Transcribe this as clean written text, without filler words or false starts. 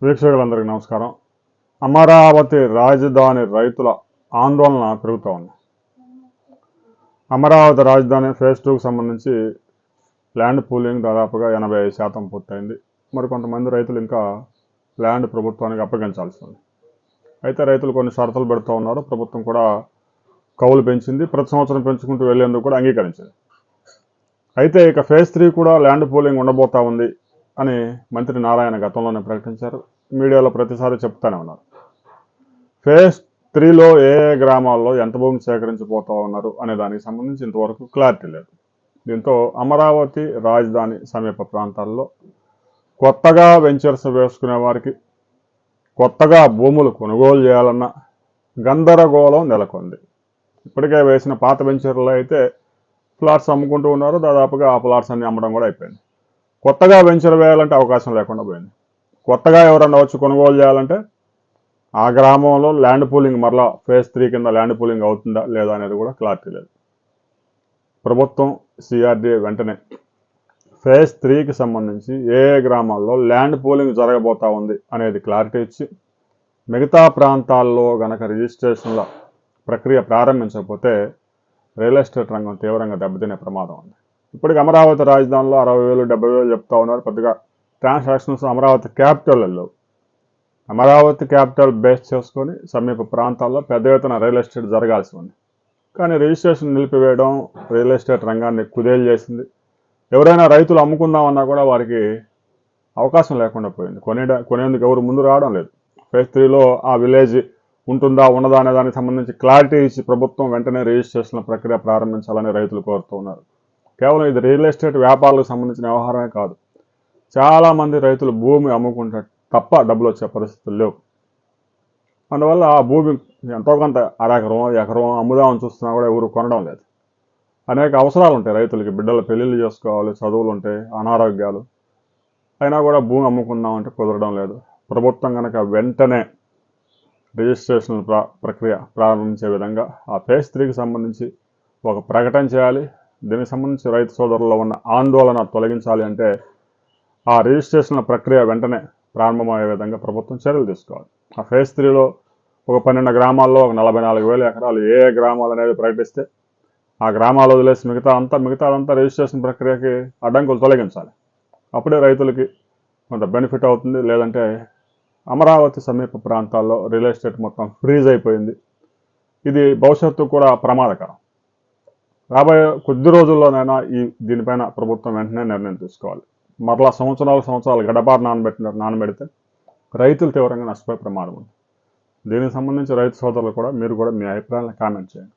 వీక్షకులందరికీ నమస్కారం. అమరావతి రాజధాని రైతుల ఆందోళన పెరుగుతూ ఉంది. అమరావతి రాజధాని ఫేజ్ 2కు సంబంధించి ల్యాండ్ పూలింగ్ దాదాపుగా 85% పూర్తయింది. మరికొంతమంది రైతులు ఇంకా ల్యాండ్ ప్రభుత్వానికి అప్పగించాల్సి ఉంది. అయితే రైతులు కొన్ని షరతులు పెడుతూ ఉన్నారు. ప్రభుత్వం కూడా కౌలు పెంచింది, ప్రతి సంవత్సరం పెంచుకుంటూ వెళ్లేందుకు కూడా అంగీకరించింది. అయితే ఇక ఫేజ్ 3 కూడా ల్యాండ్ పూలింగ్ ఉండబోతా ఉంది అని మంత్రి నారాయణ గతంలోనే ప్రకటించారు. మీడియాలో ప్రతిసారి చెప్తానే ఉన్నారు. ఫేజ్ 3లో ఏ గ్రామాల్లో ఎంత భూమి సేకరించబోతా ఉన్నారు అనే దానికి సంబంధించి ఇంతవరకు క్లారిటీ లేదు. దీంతో అమరావతి రాజధాని సమీప ప్రాంతాల్లో కొత్తగా వెంచర్స్ వేసుకునే వారికి కొత్తగా భూములు కొనుగోలు చేయాలన్న గందరగోళం నెలకొంది. ఇప్పటికే వేసిన పాత వెంచర్లో అయితే ప్లాట్స్ అమ్ముకుంటూ ఉన్నారు. దాదాపుగా ఆ ప్లాట్స్ అన్ని అమ్మడం కూడా అయిపోయింది. కొత్తగా వెంచర్ వేయాలంటే అవకాశం లేకుండా పోయింది. కొత్తగా ఎవరన్నా వచ్చి కొనుగోలు చేయాలంటే ఆ గ్రామంలో ల్యాండ్ పూలింగ్ మరలా ఫేజ్ 3 కింద ల్యాండ్ పూలింగ్ అవుతుందా లేదా అనేది కూడా క్లారిటీ లేదు. ప్రభుత్వం సిఆర్డీఏ వెంటనే ఫేజ్ 3కి సంబంధించి ఏ గ్రామాల్లో ల్యాండ్ పూలింగ్ జరగబోతా ఉంది అనేది క్లారిటీ ఇచ్చి మిగతా ప్రాంతాల్లో గనక రిజిస్ట్రేషన్ల ప్రక్రియ ప్రారంభించకపోతే రియల్ ఎస్టేట్ రంగం తీవ్రంగా దెబ్బతినే ప్రమాదం ఉంది. ఇప్పటికి అమరావతి రాజధానిలో 60,000 70,000 చెప్తా ఉన్నారు. పెద్దగా ట్రాన్సాక్షన్స్ అమరావతి క్యాపిటల్లో అమరావతి క్యాపిటల్ బేస్ చేసుకొని సమీప ప్రాంతాల్లో పెద్ద ఎత్తున రియల్ ఎస్టేట్ జరగాల్సి ఉంది. కానీ రిజిస్ట్రేషన్ నిలిపివేయడం రియల్ ఎస్టేట్ రంగాన్ని కుదేలు చేసింది. ఎవరైనా రైతులు అమ్ముకుందామన్నా కూడా వారికి అవకాశం లేకుండా పోయింది. కొనేందుకు ఎవరు ముందు రావడం లేదు. ఫేజ్ 3లో ఆ విలేజ్ ఉంటుందా ఉండదా అనే దానికి సంబంధించి క్లారిటీ ఇచ్చి ప్రభుత్వం వెంటనే రిజిస్ట్రేషన్ల ప్రక్రియ ప్రారంభించాలని రైతులు కోరుతూ ఉన్నారు. కేవలం ఇది రియల్ ఎస్టేట్ వ్యాపారాలకు సంబంధించిన వ్యవహారమే కాదు. చాలామంది రైతులు భూమి అమ్ముకుంటే తప్ప డబ్బులు వచ్చే పరిస్థితులు లేవు. అందువల్ల ఆ భూమి ఎంతో కొంత అరెకరం ఎకరం అమ్ముదామని చూస్తున్నా కూడా ఎవరు కొనడం లేదు. అనేక అవసరాలు ఉంటాయి రైతులకి. బిడ్డల పెళ్ళిళ్ళు చేసుకోవాలి, చదువులు ఉంటాయి, అనారోగ్యాలు. అయినా కూడా భూమి అమ్ముకుందామంటే కుదరడం లేదు. ప్రభుత్వం కనుక వెంటనే రిజిస్ట్రేషన్ ప్రక్రియ ప్రారంభించే విధంగా ఆ ఫేజ్ 3కి సంబంధించి ఒక ప్రకటన చేయాలి. దీనికి సంబంధించి రైతు సోదరుల్లో ఉన్న ఆందోళన తొలగించాలి అంటే ఆ రిజిస్ట్రేషన్ల ప్రక్రియ వెంటనే ప్రారంభమయ్యే విధంగా ప్రభుత్వం చర్యలు తీసుకోవాలి. ఆ ఫేజ్ 3లో ఒక 12 గ్రామాల్లో ఒక 44,000 ఎకరాలు ఏ గ్రామాలు అనేది ప్రకటిస్తే ఆ గ్రామాలు వదిలేసి మిగతాదంతా రిజిస్ట్రేషన్ ప్రక్రియకి అడ్డంకులు తొలగించాలి. అప్పుడే రైతులకి కొంత బెనిఫిట్ అవుతుంది. లేదంటే అమరావతి సమీప ప్రాంతాల్లో రియల్ ఎస్టేట్ మొత్తం ఫ్రీజ్ అయిపోయింది. ఇది భవిష్యత్తు కూడా ప్రమాదకరం. రాబోయే కొద్ది రోజుల్లోనైనా దీనిపైన ప్రభుత్వం వెంటనే నిర్ణయం తీసుకోవాలి. మరలా సంవత్సరాలు గడపారు నానబెడితే రైతులు తీవ్రంగా నష్టపోయే ప్రమాదం ఉంది. దీనికి సంబంధించి రైతు సోదరులు కూడా మీరు కూడా మీ అభిప్రాయాలను కామెంట్ చేయండి.